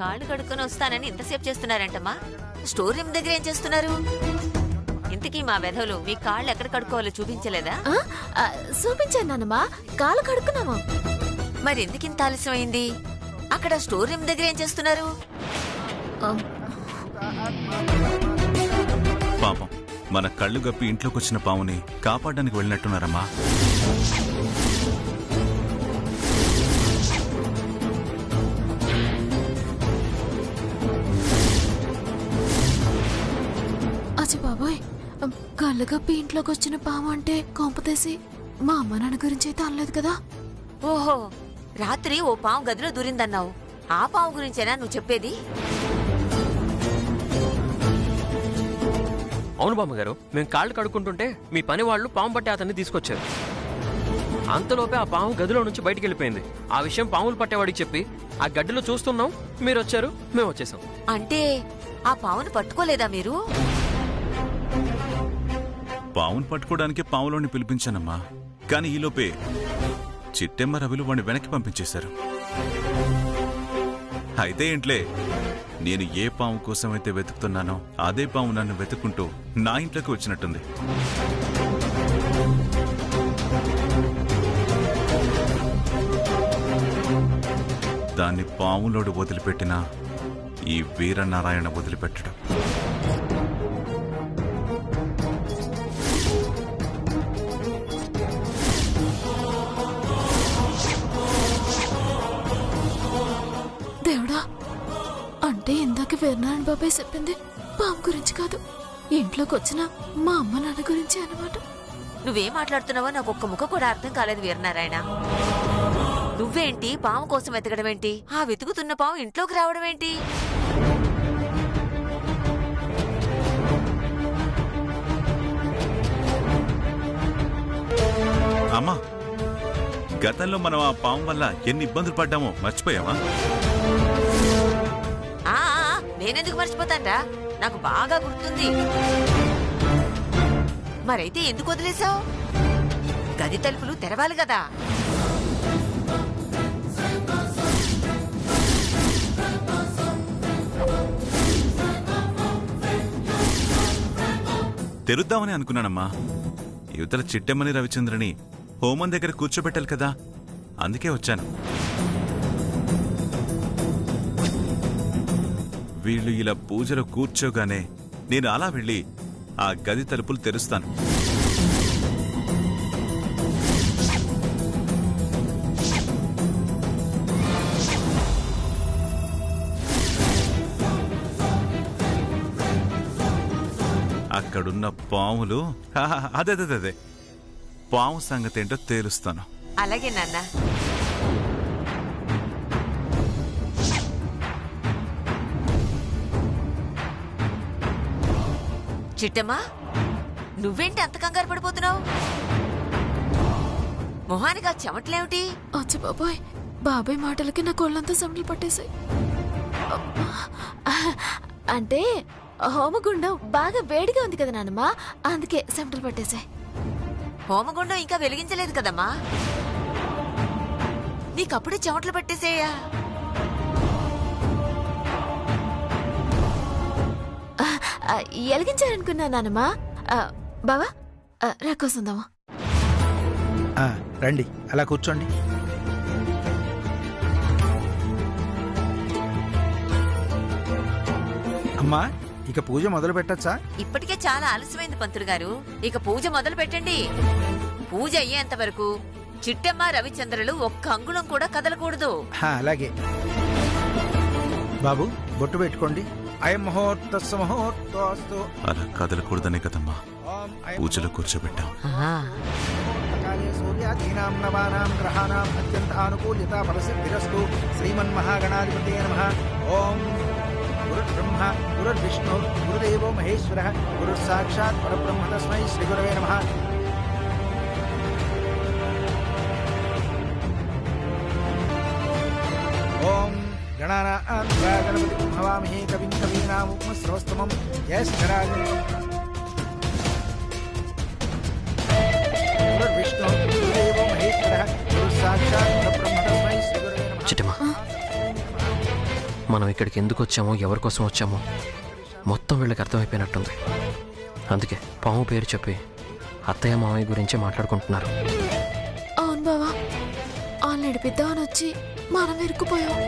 కాళ్ళు కడుక్కొని వస్తానని ఇంతసేపు చేస్తున్నారంటమ్మా. స్టోర్ రూమ్ దగ్గర ఏం చేస్తున్నారు? ఇంతకీ మా వెధవులు మీ కాళ్ళు ఎక్కడ కడుక్కోవాలో చూపించలేదా? చూపించాను నాన్నమ్మా, కాళ్ళు కడుక్కున్నాము. మరి ఎందుకు ఇంత ఆలస్యం అయింది? అక్కడ స్టోర్ రూమ్ దగ్గర ఏం చేస్తున్నారు? పాపం, మన కళ్ళు గప్పి ఇంట్లోకి వచ్చిన పావుని కాపాడడానికి వెళ్ళినట్టున్నారమ్మా. అచ్చి బాబోయ్, కళ్ళు గప్పి ఇంట్లోకి వచ్చిన పాము అంటే కొంపతేసి మా అమ్మ నాన్న గురించి అయితే అనలేదు కదా? ఓహో, రాత్రి ఓ పాము గదిలో దూరిందన్నావు. ఆ పాము గురించేనా నువ్వు చెప్పేది? అవును బామ్మగారు, మేము కాళ్ళు కడుక్కుంటుంటే మీ పని వాళ్ళు పాము పట్టే అతన్ని తీసుకొచ్చారు. అంతలోపే ఆ పాము గదిలో నుంచి బయటికి వెళ్ళిపోయింది. ఆ విషయం పాములు పట్టేవాడికి చెప్పి ఆ గడ్డిలో చూస్తున్నాం, మీరు వచ్చారు, మేము వచ్చేసాం. అంటే ఆ పామును పట్టుకోలేదా మీరు? పావును పట్టుకోవడానికి పావులోని పిలిపించానమ్మా. కానీ ఈలోపే చిట్టెమ్మ రవిలు వాడిని వెనక్కి పంపించేశారు. అయితే ఏంట్లే, నేను ఏ పాము కోసమైతే వెతుకుతున్నానో అదే పాము నన్ను వెతుక్కుంటూ నా ఇంట్లోకి వచ్చినట్టుంది. దాన్ని పాములోడు వదిలిపెట్టినా ఈ వీరనారాయణ వదిలిపెట్టడం. దేవుడా, అంటే ఇందాక వీరనారాయణ బాబాయ్ చెప్పింది పాము గురించి కాదు, ఇంట్లోకి వచ్చిన మా అమ్మ నాన్న గురించి అన్నమాట. నువ్వేం మాట్లాడుతున్నావో నాకు ఒక్క ముక్క కూడా అర్థం కాలేదు వీరనారాయణ. నువ్వేంటి పాము కోసం వెతకడం ఏంటి? ఆ వెతుకుతున్న పాము ఇంట్లోకి రావడం ఏంటి? అమ్మా, గతంలో మనం ఆ పాము వల్ల ఎన్ని ఇబ్బందులు పడ్డామో మర్చిపోయావా? నేనెందుకు మర్చిపోతాన్రా, నాకు బాగా గుర్తుంది. మరైతే ఎందుకు వదిలేశావు? గది తలుపులు తెరవాలి కదా. తెరుద్దామని అనుకున్నానమ్మా. యువతల చిట్టెమ్మని రవిచంద్రని హోమం దగ్గర కూర్చోబెట్టాలి కదా, అందుకే వచ్చాను. వీళ్ళు ఇలా పూజలో కూర్చోగానే నేను అలా వెళ్ళి ఆ గది తలుపులు తెరుస్తాను. అక్కడున్న పాములు అదే పాము సంగతి ఏంటో తేలుస్తాను. అలాగే నాన్న. చిట్టమ్మా, నువ్వేంటి అంత కంగారు పడిపోతున్నావు? మొహానికి ఆ చెమట్లేమిటి? అచ్చి బాబాయ్, బాబాయ్ మాటలకి నా కోళ్ళంతా చెమటలు పట్టేశాయి. అంటే హోమగుండం బాగా వేడిగా ఉంది కదా నాన్నమ్మా, అందుకే చెమటలు పట్టేశాయి. హోమగుండం ఇంకా వెలిగించలేదు కదమ్మా, నీకప్పుడే చెమటలు పట్టేసేయా? ఎలిగించారనుకున్నా నాన్నమ్మా. బావా రాకోసందామా? రండి, అలా కూర్చోండి. అమ్మా, ఇక పూజ మొదలు పెట్టచ్చా? ఇప్పటికే చాలా ఆలస్యమైంది పంతులు గారు, ఇక పూజ మొదలు పెట్టండి. పూజ అయ్యేంత వరకు చిట్టమ్మ రవిచంద్రులు ఒక్క అంగుళం కూడా కదలకూడదు. అలాగే బాబు, బొట్టు పెట్టుకోండి. అయం ముహూర్తస్సు ముహూర్తోస్తు. అలా కదలకూడదనే కదమ్మా పూజలో కూర్చోబెట్టాం. సూర్యాదీనాం నవానాం గ్రహాణాం అత్యంత ఆనుకూల్యత ఫలసిద్ధిరస్తు. శ్రీమన్మహాగణాధిపతయే నమః. ఓం గురుర్బ్రహ్మ గురుర్విష్ణు గురుదేవో మహేశ్వరః గురుస్సాక్షాత్ పరబ్రహ్మ తస్మై శ్రీ గురవే నమః. ఓం గణానాం గణపతిం హవామహే కవిం కవీనాముపమశ్రవస్తమం జ్యేష్ఠరాజం గురుర్విష్ణు గురుదేవో మహేశ్వరః గురుస్సాక్షాత్ పరబ్రహ్మ తస్మై శ్రీ గురవే నమః. చిట్టమ్మా, మనం ఇక్కడికి ఎందుకు వచ్చామో ఎవరి కోసం వచ్చామో మొత్తం వీళ్ళకి అర్థమైపోయినట్టుంది. అందుకే పాము పేరు చెప్పి అత్తయ్య మామయ్య గురించే మాట్లాడుకుంటున్నారు. అవును బావా, వాళ్ళు నడిపిద్దామని వచ్చి మనం ఇరుక్కుపోయాం.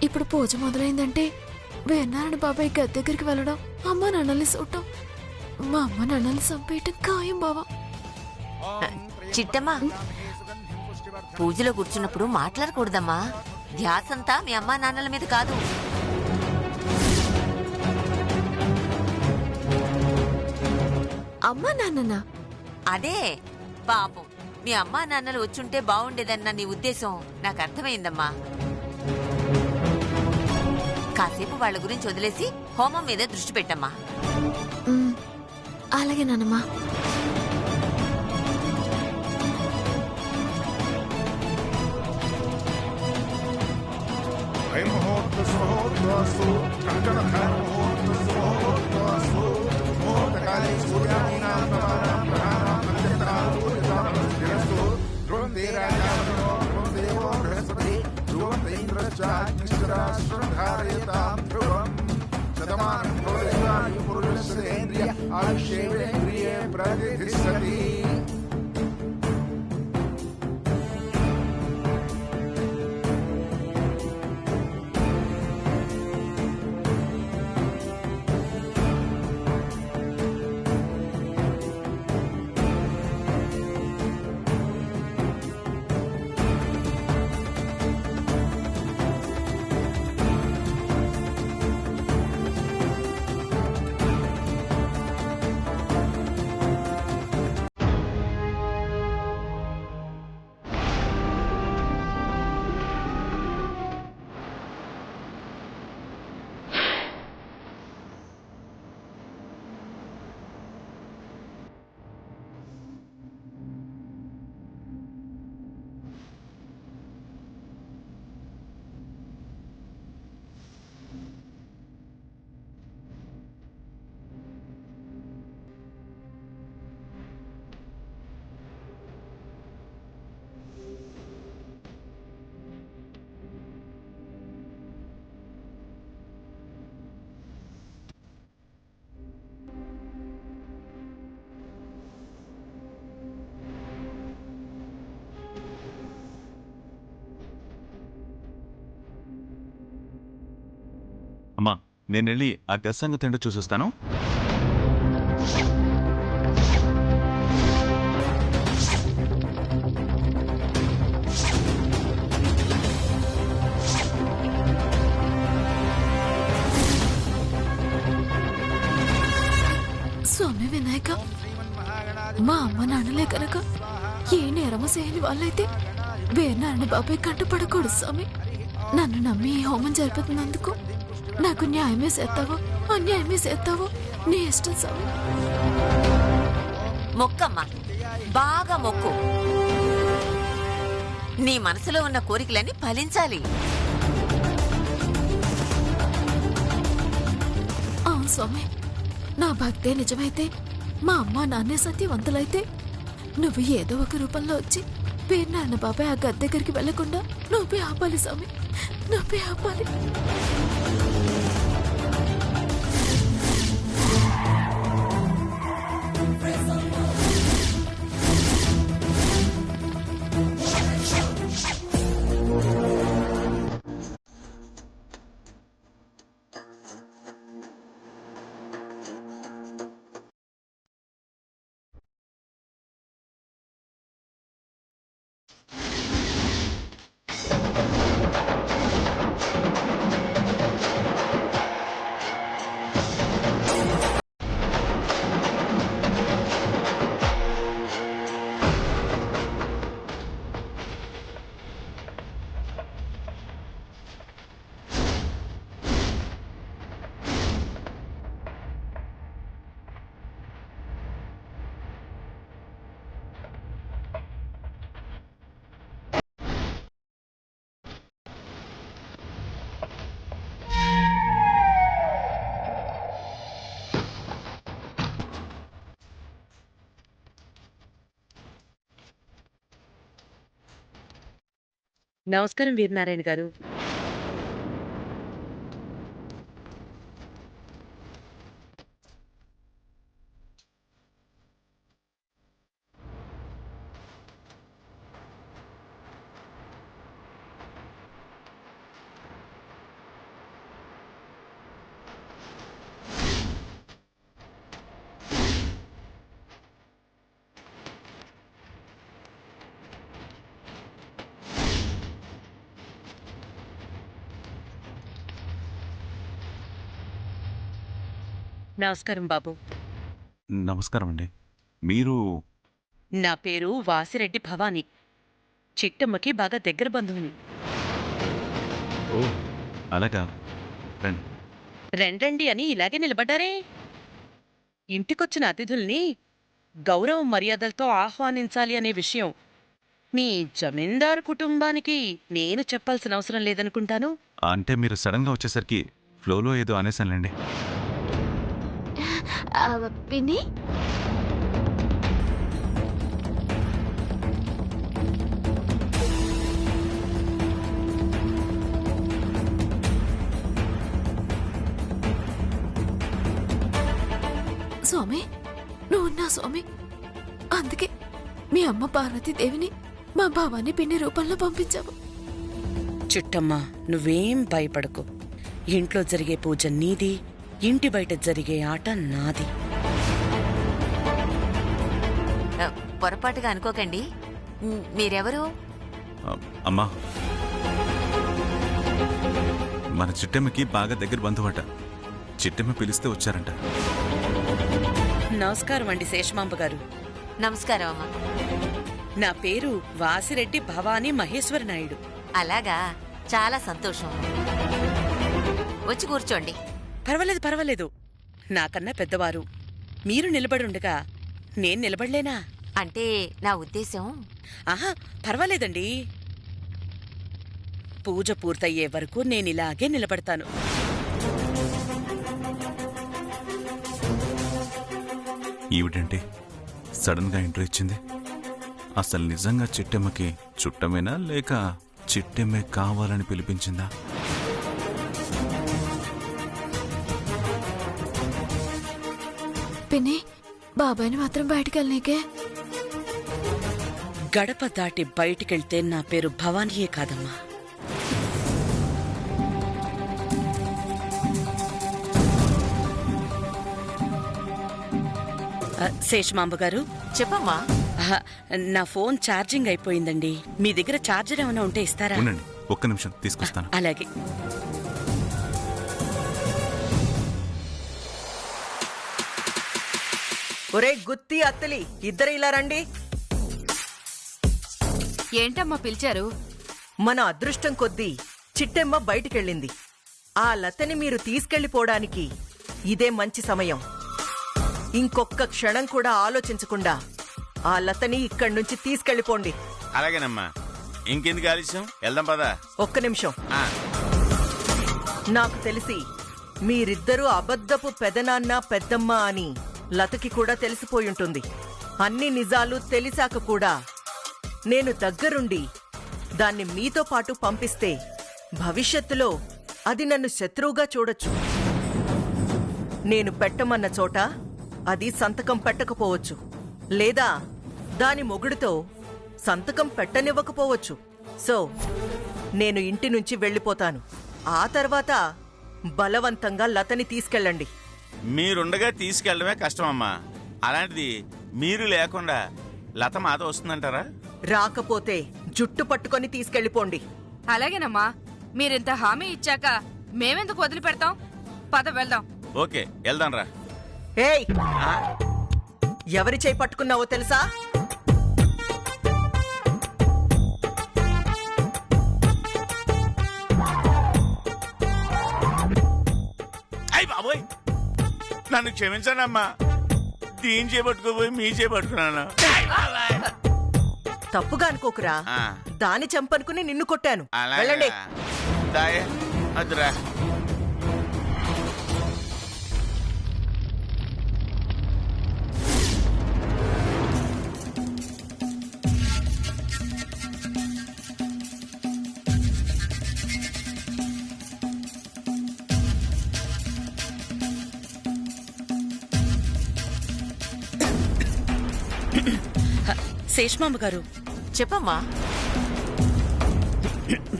ఇప్పుడు పూజ మొదలైందంటే వేర్నారాయణ బాబాయ్ గది దగ్గరికి వెళ్ళడం, అమ్మ నాన్నల్ని చూడటం, మా అమ్మ నాన్నల్ని చంపేయటం ఖాయం బావా. చిట్టమ్మా, పూజలో కూర్చున్నప్పుడు మాట్లాడకూడదమ్మా. ధ్యాసంతా మీ అమ్మా నాన్నల మీద కాదు. అమ్మ నాన్ననా? అదే పాపం, మీ అమ్మా నాన్నలు వచ్చుంటే బాగుండేదన్న నీ ఉద్దేశం నాకు అర్థమైందమ్మా. కాసేపు వాళ్ళ గురించి వదిలేసి హోమం మీద దృష్టి పెట్టమ్మా. అలాగే నాన్నమ్మా. అమ్మా, నేను వెళ్ళి ఆ గస్సంగ తిండి చూసొస్తాను. స్వామి వినాయక, మా అమ్మ నాన్నలే కనుక ఏ నేరము చేయని వాళ్ళైతే వేర్నారాయణ బాబాయ్ కంటపడకూడదు స్వామి. నన్ను నమ్మి ఈ హోమం జరుపుతున్నందుకు నాకు న్యాయమే చేస్తావో అన్యాయమే చేస్తావో నీ ఇష్టం స్వామి. మొక్కమ్మా, బాగా మొక్కు. నీ మనసులో ఉన్న కోరికలన్నీ ఫలించాలి. అవును స్వామి, నా భక్తే నిజమైతే, మా అమ్మ నాన్నే సత్యవంతులైతే, నువ్వు ఏదో ఒక రూపంలో వచ్చి వేర్నారాయణ బాబాయ్ ఆ గద్దె దగ్గరికి వెళ్లకుండా నువ్వే ఆపాలి స్వామి, నువ్వే ఆపాలి. నమస్కారం వీరనారాయణ గారు. నమస్కారం బాబు. నమస్కారం అండి. మీరు నా పేరు వాసిరెడ్డి భవాని. చిట్టమ్మకి బాగా దగ్గర బంధువుని. ఓ అలాగా, రండి. రెండండి అని ఇలాగే నిలబడ్డారే? ఇంటికొచ్చిన అతిథుల్ని గౌరవ మర్యాదలతో ఆహ్వానించాలి అనే విషయం మీ జమీందారు కుటుంబానికి నేను చెప్పాల్సిన అవసరం లేదనుకుంటాను. అంటే మీరు సడన్గా వచ్చేసరికి ఫ్లోలో ఏదో అనేసానులేండి. పిన్ని స్వామి, నువ్వున్నా స్వామి. అందుకే మీ అమ్మ పార్వతీదేవిని మా భావాన్ని పిన్ని రూపంలో పంపించావు. చిట్టమ్మ, నువ్వేం భయపడకు. ఇంట్లో జరిగే పూజ నీది, ఇంటి బయట జరిగే ఆట నాది. పొరపాటుగా అనుకోకండి. మీరెవరు? అమ్మా, మన చిట్టమ్మకి బాగా దగ్గర బంధువట. చిట్టమ్మ పిలిస్తే వచ్చారంట. నమస్కారం అండి శేషమాంబ గారు. నమస్కారం అమ్మా. నా పేరు వాసిరెడ్డి భవానీ మహేశ్వర నాయుడు. అలాగా, చాలా సంతోషం. వచ్చి కూర్చోండి. పర్వాలేదు పర్వాలేదు. నాకన్నా పెద్దవారు మీరు నిలబడుండగా నేను నిలబడలేనా? అంటే నా ఉద్దేశం, ఆహా, పర్వాలేదండి. పూజ పూర్తయ్యే వరకు నేనిలాగే నిలబడతాను. ఈవిడంటే సడన్ గా ఎంట్రీ ఇచ్చింది. అసలు నిజంగా చిట్టమ్మకి చుట్టమేనా లేక చిట్టమ్మే కావాలని పిలిపించిందా? పిన్ని, బాబాయ్ని మాత్రం బయటికి వెళ్ళనీకే. గడప దాటి బయటికెళ్తే నా పేరు భవానీయే కాదమ్మా. శేషమాంబ గారు, చెప్పమ్మా. నా ఫోన్ ఛార్జింగ్ అయిపోయిందండి. మీ దగ్గర ఛార్జర్ ఏమైనా ఉంటే ఇస్తారా? ఉండండి, ఒక్క నిమిషం తీసుకొస్తాను. అలాగే. ఒరే గుత్తి అత్తలి, ఇద్దరు ఇలా రండి. ఏంటమ్మా పిలిచారు? మన అదృష్టం కొద్దీ చిట్టెమ్మ బయటికెళ్ళింది. ఆ లతని మీరు తీసుకెళ్లిపోవడానికి ఇదే మంచి సమయం. ఇంకొక్క క్షణం కూడా ఆలోచించకుండా ఆ లతని ఇక్కడి నుంచి తీసుకెళ్లిపోండి. అలాగేనమ్మా, ఇంకెందుకు ఆలస్యం, వెళ్దాం పదా. ఒక్క నిమిషం. నాకు తెలిసి మీరిద్దరూ అబద్ధపు పెదనాన్న పెద్దమ్మ అని లతకి కూడా తెలిసిపోయుంటుంది. అన్ని నిజాలు తెలిసాక కూడా నేను దగ్గరుండి దాన్ని మీతో పాటు పంపిస్తే భవిష్యత్తులో అది నన్ను శత్రువుగా చూడొచ్చు. నేను పెట్టమన్న చోట అది సంతకం పెట్టకపోవచ్చు, లేదా దాని మొగుడుతో సంతకం పెట్టనివ్వకపోవచ్చు. సో నేను ఇంటి నుంచి వెళ్ళిపోతాను. ఆ తర్వాత బలవంతంగా లతని తీసుకెళ్ళండి. మీరుండగా తీసుకెళ్లడమే కష్టమమ్మా. అలాంటిది మీరు లేకుండా లత మాతో వస్తుందంటారా? రాకపోతే జుట్టు పట్టుకొని తీసుకెళ్ళిపోండి. అలాగేనమ్మా, మీరింత హామీ ఇచ్చాక మేమెందుకు వదిలిపెడతాం? పద వెళ్దాం. ఓకే, వెళ్దాం రా. ఏయ్, ఎవరి చేయి పట్టుకున్నావో తెలుసా? అయ్ బాబోయ్, నన్ను క్షమించండి అమ్మా. దీని చేపట్టుకోపోయి మీ చేపట్టుకున్నాను. తప్పుగా అనుకోకురా. దాని చంపనుకుని నిన్ను కొట్టాను. వెళ్ళండి. అదురా. శేషమామ గారు, చెప్పమ్మా.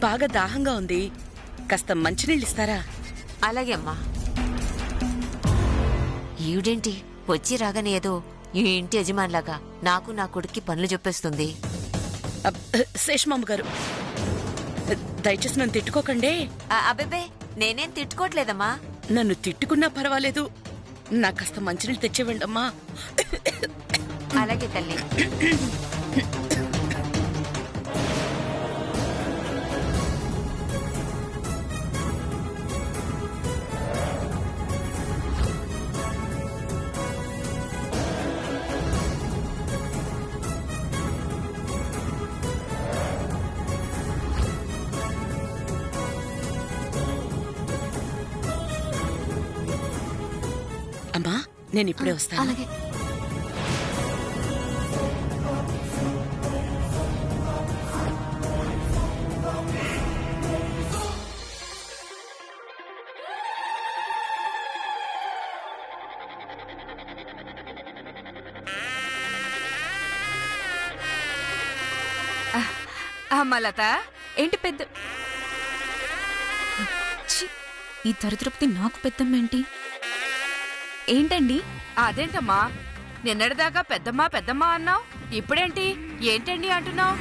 బాగా దాహంగా ఉంది, కాస్త మంచినీళ్ళు ఇస్తారా? అలాగే అమ్మా. ఈవిడేంటి వచ్చి రాగానే ఏదో ఈ ఇంటి యజమానిలాగా నాకు నా కొడుక్కి పనులు చెప్పేస్తుంది. శేషమామ గారు, దయచేసి నన్ను తిట్టుకోకండి. అబ్బే, నేనేం తిట్టుకోవట్లేదమ్మా. నన్ను తిట్టుకున్నా పర్వాలేదు, నాకు కాస్త మంచినీళ్ళు తెచ్చివ్వండమ్మా. అలాగే తల్లి. అమ్మా, నేను ఇప్పుడే వస్తాను. అలాగే. అమ్మా లత, ఏంటి పెద్ద ఛీ, ఈ దరిద్రపతి నాకు పెద్దమ్మేంటి? ఏంటండి? అదేంటమ్మా నిన్నటిదాకా పెద్దమ్మా పెద్దమ్మా అన్నావు, ఇప్పుడేంటి ఏంటండి అంటున్నావు?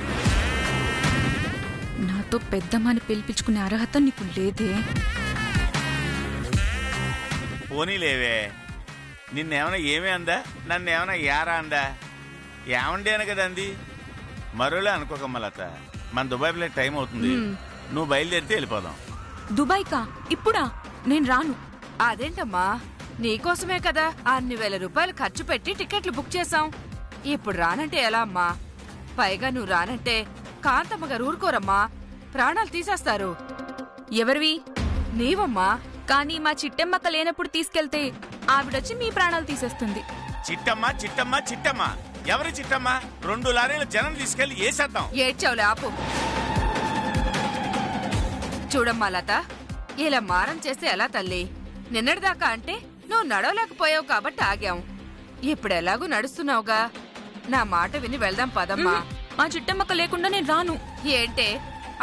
నాతో పెద్దమ్మని పిలిపించుకునే అర్హత నీకు లేదే. పోనీలేవే, నిన్నేమైనా ఏమీ అందా? నన్నేమైనా యారా అందా? ఏమండేను కదా అంది. మరోలే అనుకోకమ్మ లత, మన దుబాయ్ ప్లేట్ టైం అవుతుంది, నువ్వు బయలుదేరితే వెళ్ళిపోదాం. దుబాయ్కా? ఇప్పుడా? నేను రాను. అదేంటమ్మా, నీకోసమే కదా అన్ని వేల రూపాయలు ఖర్చు పెట్టి టికెట్లు బుక్ చేశాం. ఇప్పుడు రానంటే ఎలా అమ్మా? పైగా నువ్వు రానంటే కాంతమ్మ గారు ఊరుకోరమ్మా, ప్రాణాలు తీసేస్తారు. ఎవరివి? నీవమ్మా. కానీ మా చిట్టెమ్మక్క లేనప్పుడు తీసుకెళ్తే ఆవిడొచ్చి మీ ప్రాణాలు తీసేస్తుంది. చిట్టమ్మ చిట్టమ్మ చిట్టమ్మ, ఎవరి చిట్టమ్మ? 2 లారీల జనం తీసుకెళ్లి వేసేద్దాం. ఏడ్చావులే, ఆపు. చూడమ్మా లత, ఇలా మారం చేస్తే ఎలా తల్లి? నిన్నటిదాకా అంటే నువ్వు నడవలేకపోయావు కాబట్టి ఆగాం. ఇప్పుడు ఎలాగూ నడుస్తున్నావుగా, నా మాట విని వెళ్దాం పదమ్మా. మా చిట్టెమ్మక్క లేకుండా నేను రాను. ఏంటే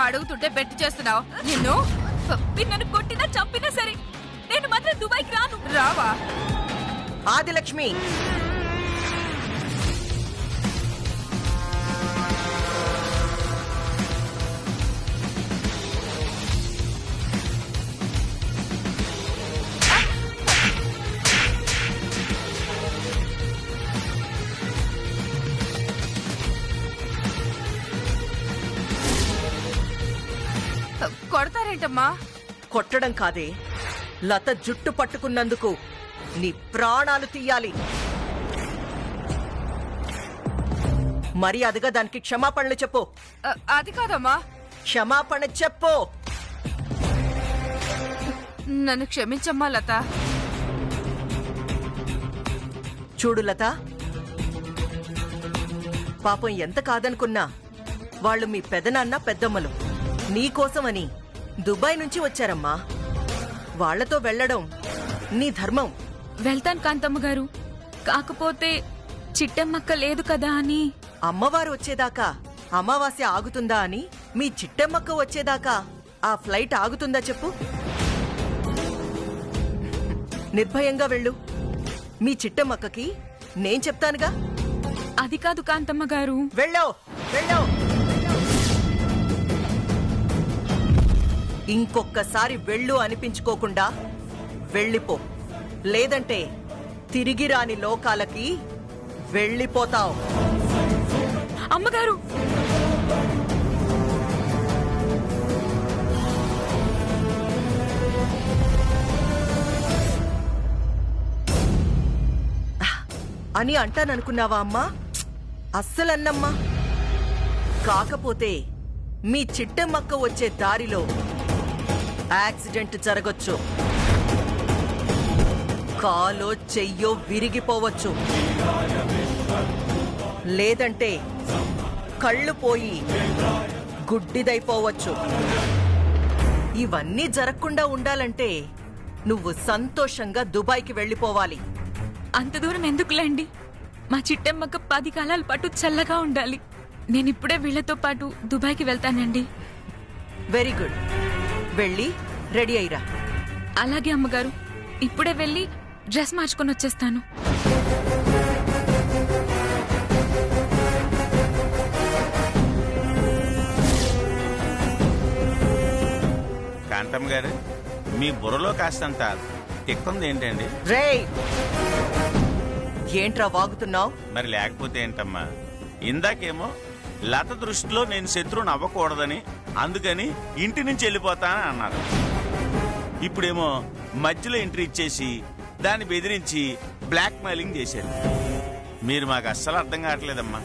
అడుగుతుంటే బెట్టు చేస్తున్నావు? నిన్ను మీరు నన్ను కొట్టినా చంపినా సరే నేను మాత్రం దుబాయ్కి రాను. రావా? ఆదిలక్ష్మి, కొడతారేంటమ్మా? కొట్టడం కాదే, లత జుట్టు పట్టుకున్నందుకు నీ ప్రాణాలు తీయాలి. మర్యాదగా దానికి క్షమాపణలు చెప్పు. అది కాదమ్మా. క్షమాపణ చెప్పు. నన్ను క్షమించమ్మా లత. చూడు లత, పాపం ఎంత కాదనుకున్నా వాళ్ళు మీ పెదనాన్న పెద్దమ్మలు. నీకోసమని దుబాయ్ నుంచి వచ్చారమ్మా. వాళ్లతో వెళ్లడం నీ ధర్మం. వెళ్తాను కాంతమ్మ గారు, కాకపోతే చిట్టెమ్మక్క లేదు కదా అని. అమ్మవారు వచ్చేదాకా అమావాస్య ఆగుతుందా అని మీ చిట్టెమ్మక్క వచ్చేదాకా ఆ ఫ్లైట్ ఆగుతుందా చెప్పు. నిర్భయంగా వెళ్ళు. మీ చిట్టెమ్మక్కకి నేను చెప్తానుగా. అది కాదు కాంతమ్మ గారు. వెళ్ళావు వెళ్ళావు. ఇంకొక్కసారి వెళ్ళు అనిపించుకోకుండా వెళ్ళిపో, లేదంటే తిరిగి రాని లోకాలకి వెళ్ళిపోతావు. అమ్మగారు, అని అంటాననుకున్నావా అమ్మా? అస్సలన్నమ్మా. కాకపోతే మీ చిట్టెమ్మక్క వచ్చే దారిలో యాక్సిడెంట్ జరగొచ్చు. కాలో చెయ్యో విరిగిపోవచ్చు, లేదంటే కళ్ళు పోయి గుడ్డిదైపోవచ్చు. ఇవన్నీ జరగకుండా ఉండాలంటే నువ్వు సంతోషంగా దుబాయ్కి వెళ్ళిపోవాలి. అంత దూరం ఎందుకులేండి, మా చిట్టెమ్మక్క 10 కాలాల పాటు చల్లగా ఉండాలి. నేను ఇప్పుడే వీళ్లతో పాటు దుబాయ్కి వెళ్తానండి. Very good. వెళ్ళి రెడీ అయ్యిరా. అలాగే అమ్మగారు, ఇప్పుడే వెళ్ళి డ్రెస్ మార్చుకొని వచ్చేస్తాను. కాంతమ్మ గారు, మీ బుర్రలో కాస్తంత తిక్కుంది ఏంటండి? రేయ్, ఏంట్రా వాగుతున్నావు? మరి లేకపోతే ఏంటమ్మా, ఇందాకేమో లత దృష్టిలో నేను శత్రువుని అవ్వకూడదని అందుకని ఇంటి నుంచి వెళ్ళిపోతానని అన్నారు. ఇప్పుడేమో మధ్యలో ఎంట్రీ ఇచ్చేసి దాన్ని బెదిరించి బ్లాక్ మెయిలింగ్ చేశారు. మీరు మాకు అస్సలు అర్థం కావట్లేదమ్మా.